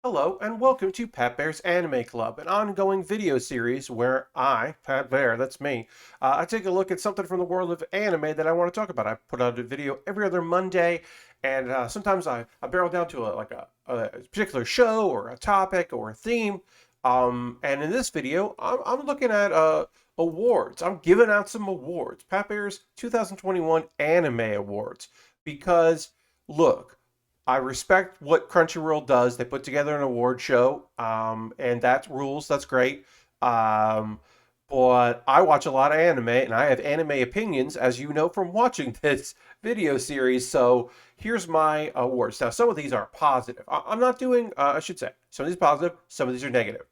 Hello and welcome to Pat Bear's Anime Club, an ongoing video series where I, Pat Bear, that's me, I take a look at something from the world of anime that I want to talk about. I put out a video every other Monday, and sometimes I barrel down to a particular show or a topic or a theme. And in this video, I'm looking at awards. I'm giving out some awards. Pat Bear's 2021 Anime Awards. Because, look, I respect what Crunchyroll does. They put together an award show, and that rules. That's great. Um, but I watch a lot of anime, and I have anime opinions, as you know from watching this video series. So here's my awards. Now, some of these are positive. I'm not doing, I should say, some of these are positive, some of these are negative.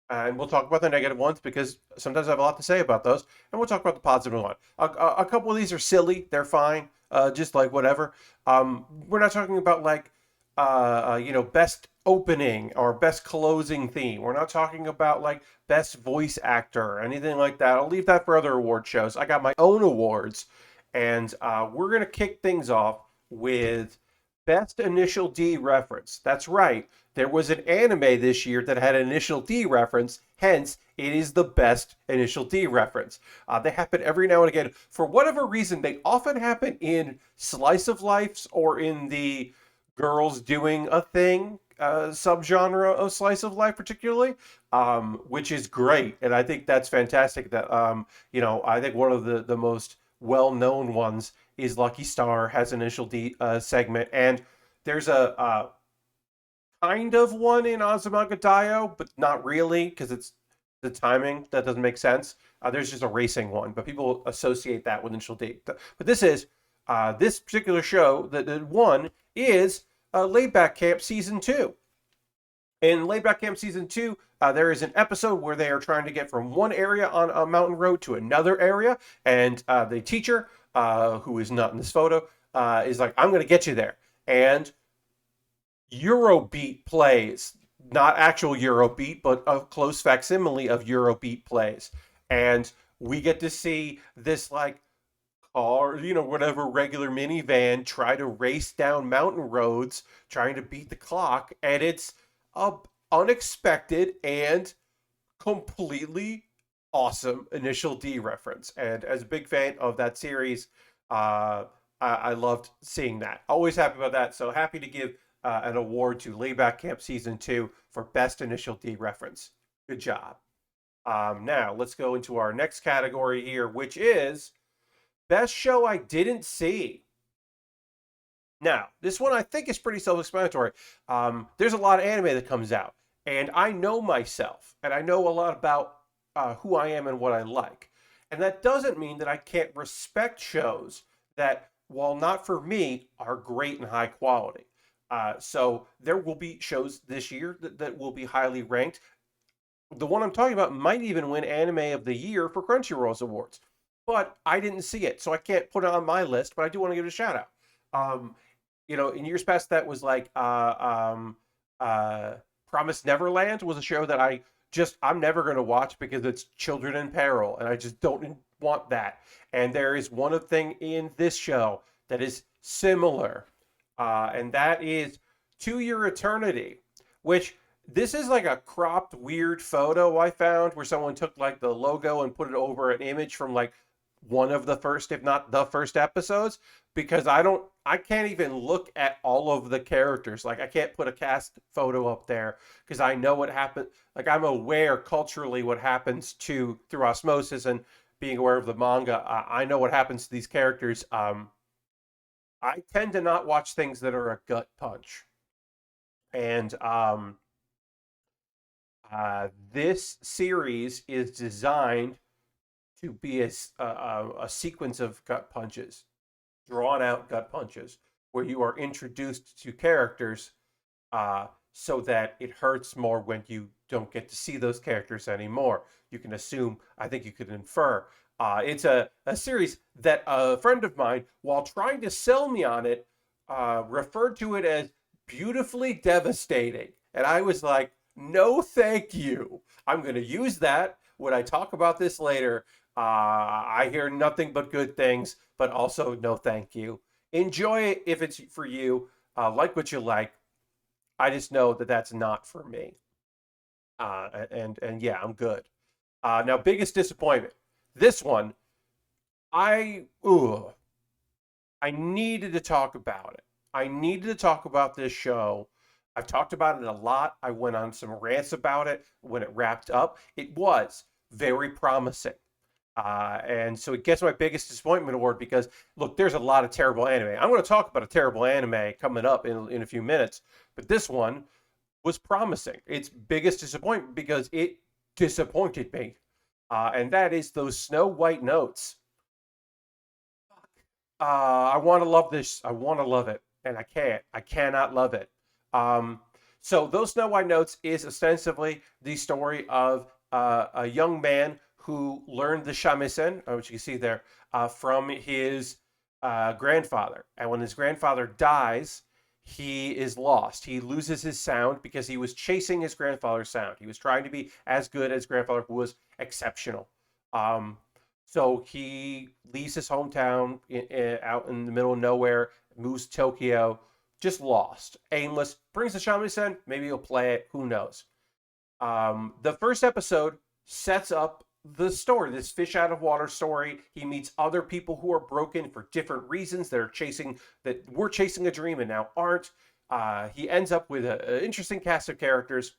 And we'll talk about the negative ones because sometimes I have a lot to say about those. And we'll talk about the positive one. A couple of these are silly. They're fine. Just like whatever. We're not talking about like, best opening or best closing theme. We're not talking about like best voice actor or anything like that. I'll leave that for other award shows. I got my own awards. And we're going to kick things off with best initial D reference. That's right. There was an anime this year that had an initial D reference, hence, it is the best initial D reference. They happen every now and again. For whatever reason, they often happen in slice of lives or in the girls doing a thing subgenre of slice of life, particularly, which is great. And I think that's fantastic. That, I think one of the most well known ones is Lucky Star has an initial D segment. And there's a kind of one in Azumanga Daioh, but not really because it's the timing that doesn't make sense. There's just a racing one, but people associate that with initial D. But this particular show that won is Laid Back Camp Season 2. In Laid Back Camp Season 2, there is an episode where they are trying to get from one area on a mountain road to another area, and the teacher, who is not in this photo, is like, I'm going to get you there. And Eurobeat plays, not actual Eurobeat, but a close facsimile of Eurobeat plays. And we get to see this like car, whatever regular minivan try to race down mountain roads trying to beat the clock. And it's a unexpected and completely awesome initial D reference. And as a big fan of that series, I loved seeing that. Always happy about that. So happy to give an award to Layback Camp Season 2 for Best Initial D Reference. Good job. Now, let's go into our next category here, which is Best Show I Didn't See. Now, this one I think is pretty self-explanatory. There's a lot of anime that comes out, and I know myself, and I know a lot about who I am and what I like. And that doesn't mean that I can't respect shows that, while not for me, are great and high quality. So there will be shows this year that will be highly ranked. The one I'm talking about might even win Anime of the Year for Crunchyroll's awards, but I didn't see it, so I can't put it on my list. But I do want to give it a shout out. Um, in years past, that was like Promised Neverland was a show that I'm never going to watch because it's children in peril, and I just don't want that. And there is one thing in this show that is similar, and that is To Your Eternity, which this is like a cropped weird photo I found where someone took like the logo and put it over an image from like one of the first, if not the first episodes, because I can't even look at all of the characters. Like I can't put a cast photo up there because I know what happened. Like I'm aware culturally what happens through osmosis and being aware of the manga. I know what happens to these characters. I tend to not watch things that are a gut punch. And this series is designed to be a sequence of gut punches, drawn out gut punches, where you are introduced to characters so that it hurts more when you don't get to see those characters anymore. You can assume, I think you could infer. It's a series that a friend of mine, while trying to sell me on it, referred to it as beautifully devastating. And I was like, no, thank you. I'm going to use that when I talk about this later. I hear nothing but good things, but also no thank you. Enjoy it if it's for you. Like what you like. I just know that that's not for me. And yeah, I'm good. Now, biggest disappointment. This one, I ooh, I needed to talk about it. I needed to talk about this show. I've talked about it a lot. I went on some rants about it when it wrapped up. It was very promising. And so it gets my biggest disappointment award because, look, there's a lot of terrible anime. I'm going to talk about a terrible anime coming up in a few minutes, but this one was promising. Its biggest disappointment because it disappointed me. And that is those Snow White notes. I want to love this. I want to love it, and I can't. I cannot love it. Um, so those Snow White notes is ostensibly the story of a young man who learned the shamisen, which you can see there, from his grandfather. And when his grandfather dies, he is lost. He loses his sound because he was chasing his grandfather's sound. He was trying to be as good as grandfather, who was exceptional. Um, so he leaves his hometown out in the middle of nowhere, moves to Tokyo, just lost, aimless. Brings the shamisen. Maybe he'll play it. Who knows? The first episode sets up the story, this fish out of water story. He meets other people who are broken for different reasons. That were chasing a dream and now aren't. He ends up with an interesting cast of characters,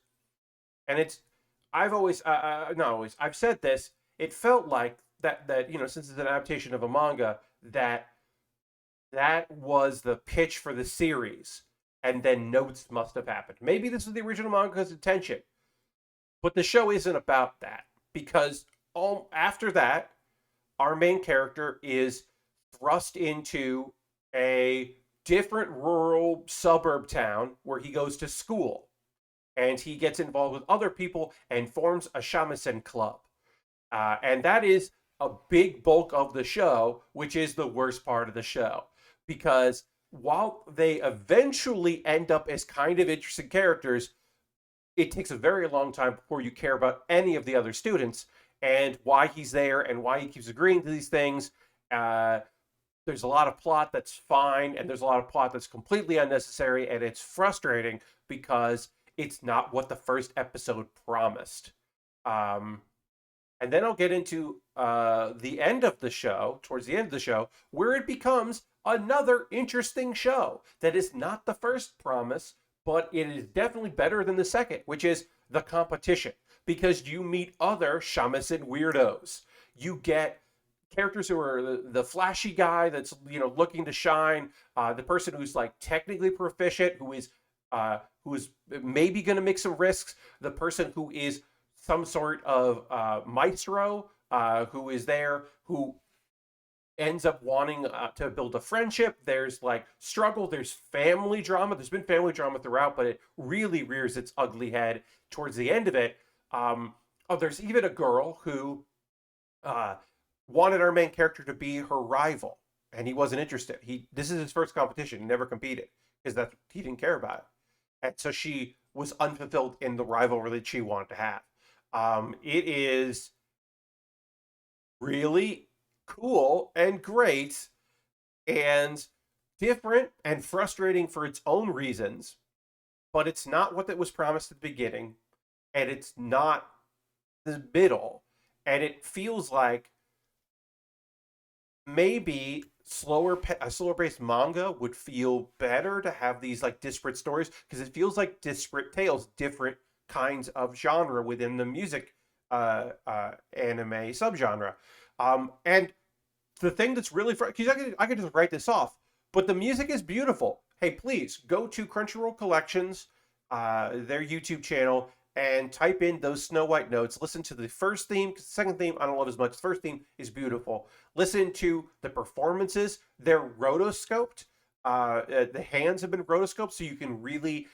and it's. I've always, not always. I've said this. It felt like that since it's an adaptation of a manga, that was the pitch for the series, and then notes must have happened. Maybe this is the original manga's intention, but the show isn't about that because after that, our main character is thrust into a different rural suburb town where he goes to school, and he gets involved with other people and forms a shamisen club. And that is a big bulk of the show, which is the worst part of the show. Because while they eventually end up as kind of interesting characters, it takes a very long time before you care about any of the other students and why he's there and why he keeps agreeing to these things. Uh, there's a lot of plot that's fine, and there's a lot of plot that's completely unnecessary, and it's frustrating because it's not what the first episode promised. Um, and then I'll get into the end of the show, towards the end of the show, where it becomes another interesting show that is not the first promise, but it is definitely better than the second, which is the competition. Because you meet other shamisen weirdos. You get characters who are the flashy guy that's looking to shine, the person who's like technically proficient, who is maybe going to make some risks, the person who is some sort of maestro who is there, who ends up wanting to build a friendship. There's like struggle. There's family drama. There's been family drama throughout, but it really rears its ugly head towards the end of it. There's even a girl who uh, wanted our main character to be her rival, and he wasn't interested. This is his first competition. He never competed because that he didn't care about it, and so she was unfulfilled in the rivalry that she wanted to have. It is really cool and great and different and frustrating for its own reasons, but it's not what that was promised at the beginning, and it's not the middle, and it feels like maybe a slower paced manga would feel better to have these like disparate stories because it feels like disparate tales, different kinds of genre within the music anime subgenre. And the thing that's really because I could just write this off, but the music is beautiful. Hey, please go to Crunchyroll Collections, their YouTube channel, and type in those Snow White notes. Listen to the first theme, because the second theme I don't love as much. The first theme is beautiful. Listen to the performances. They're rotoscoped. The hands have been rotoscoped, so you can really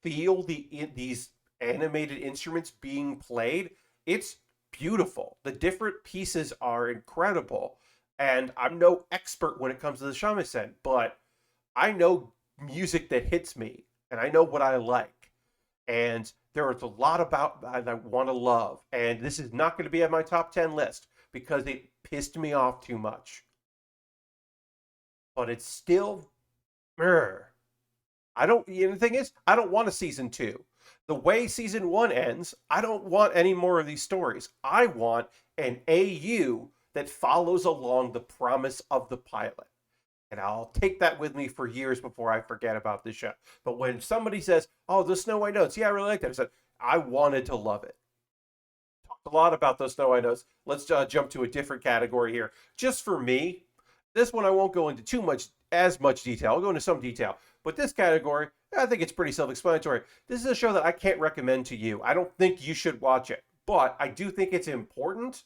feel these animated instruments being played. It's beautiful. The different pieces are incredible. And I'm no expert when it comes to the shamisen, but I know music that hits me, and I know what I like. And there is a lot about that I want to love. And this is not going to be at my top 10 list because it pissed me off too much. But it's still, I don't, the thing is, I don't want a season two. The way season one ends, I don't want any more of these stories. I want an AU that follows along the promise of the pilot. And I'll take that with me for years before I forget about this show. But when somebody says, "Oh, the Snow White Notes," yeah, I really like that. I said, I wanted to love it. Talked a lot about those Snow White Notes. Let's jump to a different category here. Just for me, this one I won't go into as much detail. I'll go into some detail. But this category, I think it's pretty self-explanatory. This is a show that I can't recommend to you. I don't think you should watch it. But I do think it's important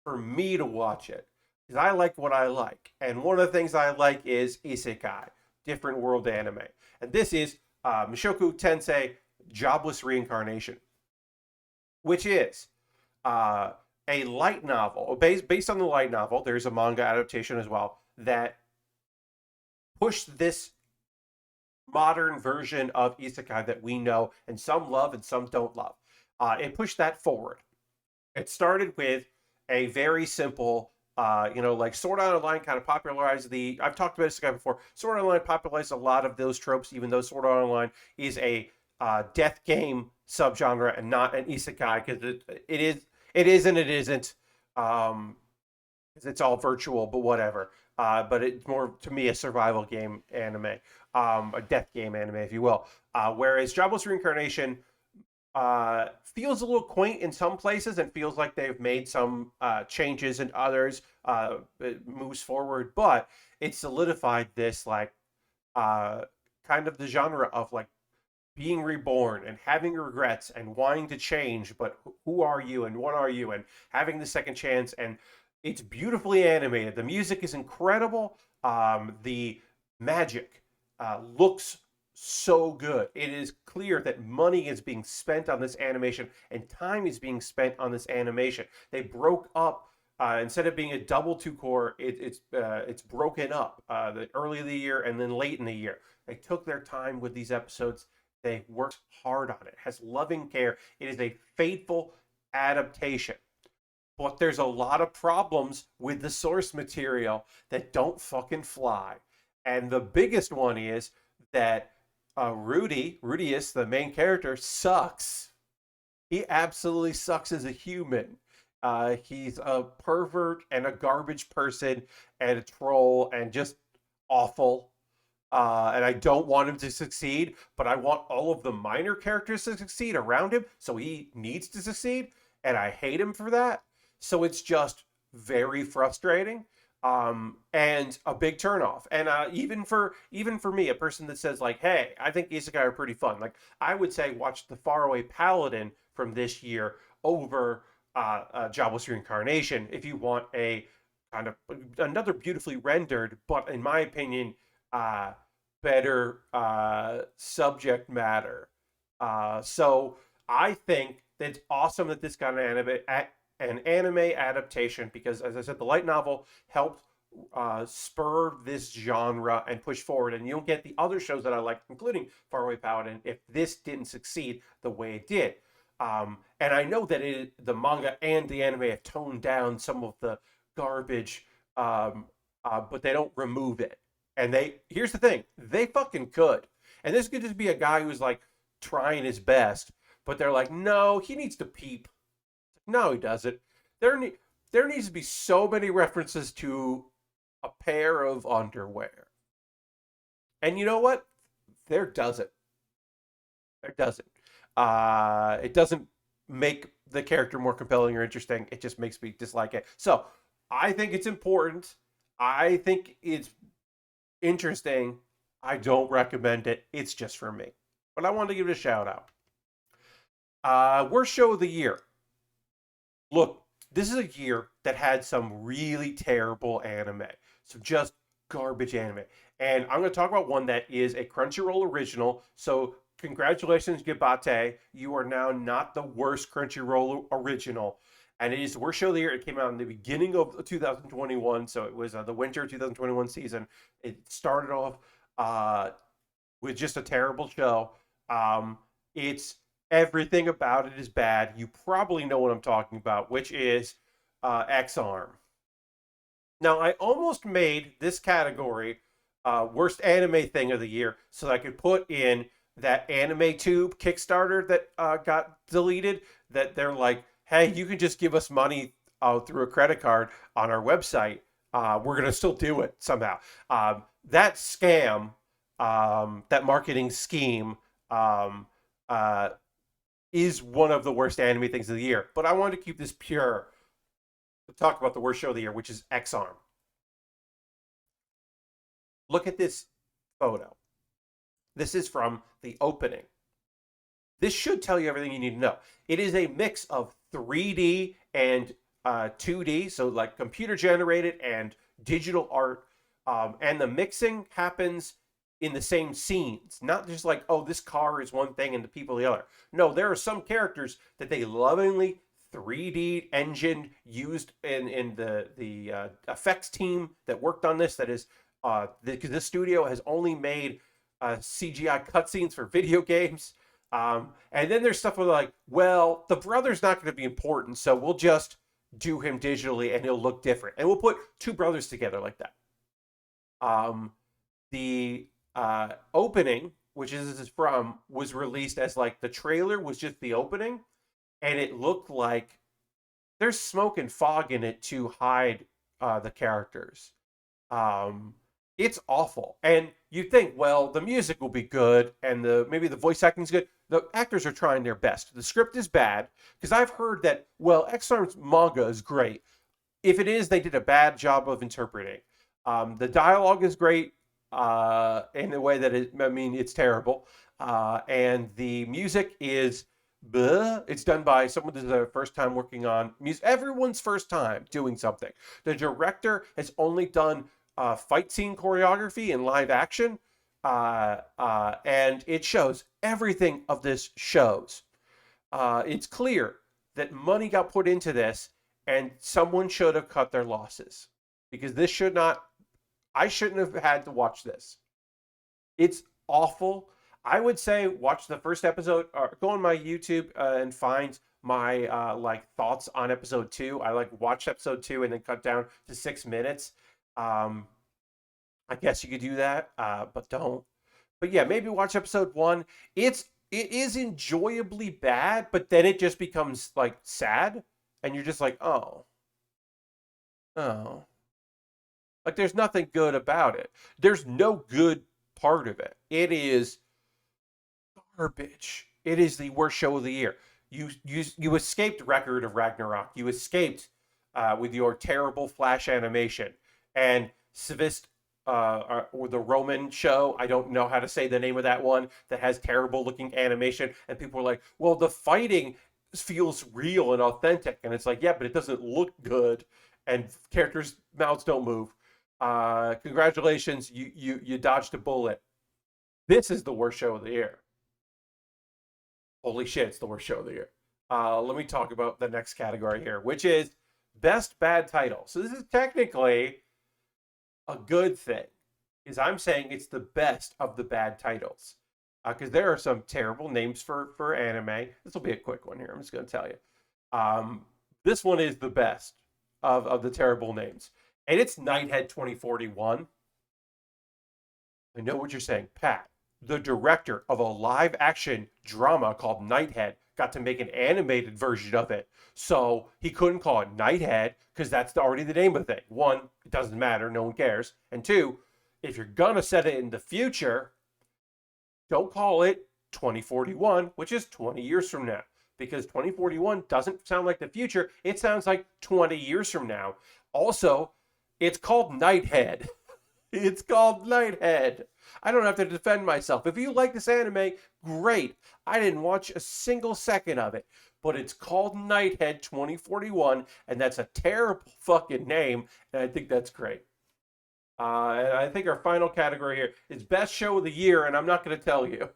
for me to watch it because I like what I like. And one of the things I like is isekai, different world anime. And this is Mushoku Tensei Jobless Reincarnation, which is uh, a light novel. Based on the light novel, there's a manga adaptation as well that pushed this modern version of isekai that we know and some love and some don't love. It pushed that forward. It started with a very simple, like Sword Art Online kind of popularized I've talked about this guy before. Sword Art Online popularized a lot of those tropes, even though Sword Art Online is a death game subgenre and not an isekai because it is and it isn't. Um, it's all virtual, but whatever. But it's more to me a survival game anime, a death game anime, if you will. Whereas Jobless Reincarnation feels a little quaint in some places and feels like they've made some changes in others. It moves forward, but it solidified this like kind of the genre of like being reborn and having regrets and wanting to change, but who are you and what are you and having the second chance. And it's beautifully animated. The music is incredible. The magic looks so good. It is clear that money is being spent on this animation and time is being spent on this animation. They broke up instead of being a double two core, it's broken up early in the year and then late in the year. They took their time with these episodes. They worked hard on it. It has loving care. It is a faithful adaptation. But there's a lot of problems with the source material that don't fucking fly. And the biggest one is that Rudius, the main character, sucks. He absolutely sucks as a human. He's a pervert and a garbage person and a troll and just awful. And I don't want him to succeed, but I want all of the minor characters to succeed around him, so he needs to succeed, and I hate him for that. So it's just very frustrating, and a big turnoff. And even for me, a person that says like, "Hey, I think isekai are pretty fun," like I would say, watch the Faraway Paladin from this year over Jobless Reincarnation if you want a kind of another beautifully rendered, but in my opinion, uh, better subject matter. So I think that it's awesome that this got an anime adaptation because, as I said, the light novel helped spur this genre and push forward. And you don't get the other shows that I like, including Faraway Paladin, if this didn't succeed the way it did. And I know that the manga and the anime have toned down some of the garbage, but they don't remove it. And here's the thing, they fucking could. And this could just be a guy who's like trying his best, but they're like, no, he needs to peep. No, he doesn't. There needs to be so many references to a pair of underwear. And you know what? There doesn't. There doesn't. It doesn't make the character more compelling or interesting. It just makes me dislike it. So I think it's important. I think it's interesting. I don't recommend it. It's just for me. But I wanted to give it a shout out. Worst show of the year. Look, this is a year that had some really terrible anime. Some just garbage anime. And I'm going to talk about one that is a Crunchyroll original. So congratulations, Gibate. You are now not the worst Crunchyroll original. And it is the worst show of the year. It came out in the beginning of 2021. So it was the winter 2021 season. It started off with just a terrible show. It's everything about it is bad. You probably know what I'm talking about, which is X-Arm. Now, I almost made this category worst anime thing of the year, so that I could put in that anime tube Kickstarter that got deleted. That they're like, hey, you can just give us money through a credit card on our website. We're gonna still do it somehow. That scam, that marketing scheme, um, uh, is one of the worst anime things of the year. But I wanted to keep this pure to talk about the worst show of the year, which is X Arm. Look at this photo. This is from the opening. This should tell you everything you need to know. It is a mix of 3D and 2D, so like computer generated and digital art. And the mixing happens in the same scenes, not just like, oh, this car is one thing and the people the other. No, there are some characters that they lovingly 3D engine used in the effects team that worked on this. That is, because this studio has only made CGI cutscenes for video games. And then there's stuff where like, well, the brother's not going to be important, so we'll just do him digitally and he'll look different. And we'll put two brothers together like that. The opening, which is this is from, was released as like the trailer was just the opening, and it looked like there's smoke and fog in it to hide the characters. It's awful, and you think, well, the music will be good, and maybe the voice acting's good. The actors are trying their best. The script is bad because I've heard that. Well, X Arm's manga is great. If it is, they did a bad job of interpreting. The dialogue is great in a way that it's terrible. And the music is, bleh. It's done by someone that's their first time working on music. Everyone's first time doing something. The director has only done fight scene choreography and live action. And it shows. Everything of this shows. It's clear that money got put into this and someone should have cut their losses because this should not, I shouldn't have had to watch this. It's awful. I would say watch the first episode or go on my YouTube and find my like thoughts on episode 2. I like watched episode 2 and then cut down to 6 minutes. Um, I guess you could do that, but don't. But yeah, maybe watch episode 1. It is enjoyably bad, but then it just becomes like sad, and you're just like, oh, oh, like there's nothing good about it. There's no good part of it. It is garbage. It is the worst show of the year. You escaped Record of Ragnarok. You escaped with your terrible Flash animation and Svist or the Roman show. I don't know how to say the name of that one that has terrible looking animation. And people are like, well, the fighting feels real and authentic. And it's like, yeah, but it doesn't look good. And characters' mouths don't move. Congratulations, you dodged a bullet. This is the worst show of the year. Holy shit, it's the worst show of the year. Let me talk about the next category here, which is best bad title. So this is technically a good thing, is I'm saying it's the best of the bad titles. Because there are some terrible names for anime. This will be a quick one here. I'm just going to tell you. This one is the best of the terrible names. And it's Nighthead 2041. I know what you're saying, Pat. The director of a live action drama called Nighthead got to make an animated version of it. So he couldn't call it Nighthead because that's already the name of the thing. One, it doesn't matter. No one cares. And two, if you're going to set it in the future, don't call it 2041, which is 20 years from now. Because 2041 doesn't sound like the future. It sounds like 20 years from now. Also, it's called Nighthead. It's called Nighthead. I don't have to defend myself. If you like this anime, great. I didn't watch a single second of it. But it's called Nighthead 2041, and that's a terrible fucking name, and I think that's great. And I think our final category here is Best Show of the Year, and I'm not going to tell you.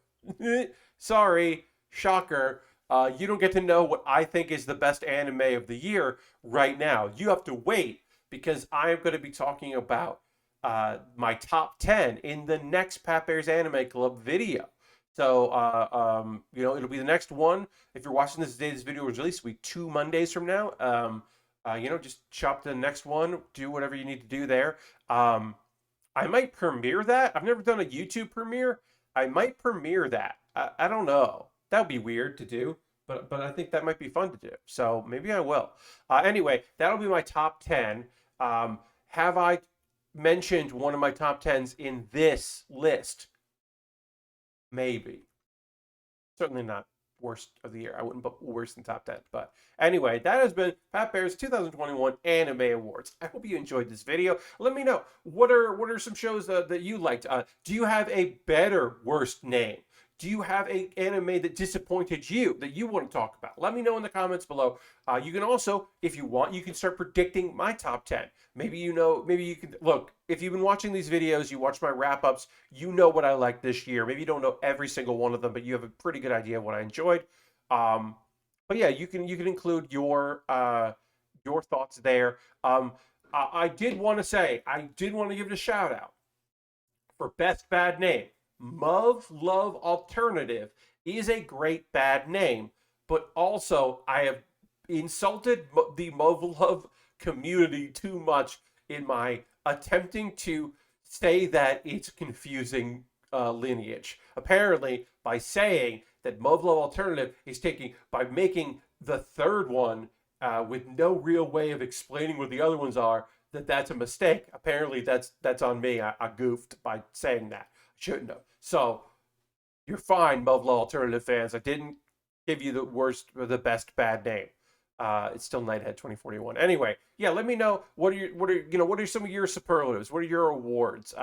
Sorry, shocker. You don't get to know what I think is the best anime of the year right now. You have to wait, because I am going to be talking about my top 10 in the next Pat Bear's Anime Club video. So, it'll be the next one. If you're watching this the day this video was released, it'll be 2 Mondays from now. Just chop the next one, do whatever you need to do there. I might premiere that. I've never done a YouTube premiere. I might premiere that. I don't know. That would be weird to do, but I think that might be fun to do. So maybe I will. Anyway, that'll be my top 10. Have I mentioned one of my top 10s in this list? Maybe. Certainly not worst of the year. I wouldn't put worse than top 10. But anyway, that has been Pat Baer's 2021 Anime Awards. I hope you enjoyed this video. Let me know, what are some shows that you liked? Do you have a better worst name? Do you have a anime that disappointed you that you want to talk about? Let me know in the comments below. You can also, if you want, you can start predicting my top 10. Maybe maybe you can, look, if you've been watching these videos, you watch my wrap-ups, you know what I like this year. Maybe you don't know every single one of them, but you have a pretty good idea of what I enjoyed. Um, but yeah, you can include your thoughts there. I did want to say, I did want to give it a shout out for best bad name. Mov Love Alternative is a great bad name, but also I have insulted the Mov Love community too much in my attempting to say that it's confusing lineage. Apparently, by saying that Mov Love Alternative is taking, by making the third one with no real way of explaining what the other ones are, that's a mistake. Apparently, that's on me. I goofed by saying that. Shouldn't have. So you're fine, Mobile Alternative fans. I didn't give you the worst or the best bad name. It's still Nighthead 2041. Anyway, yeah, let me know what are some of your superlatives? What are your awards?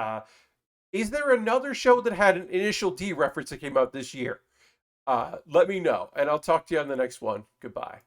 Is there another show that had an Initial D reference that came out this year? Let me know, and I'll talk to you on the next one. Goodbye.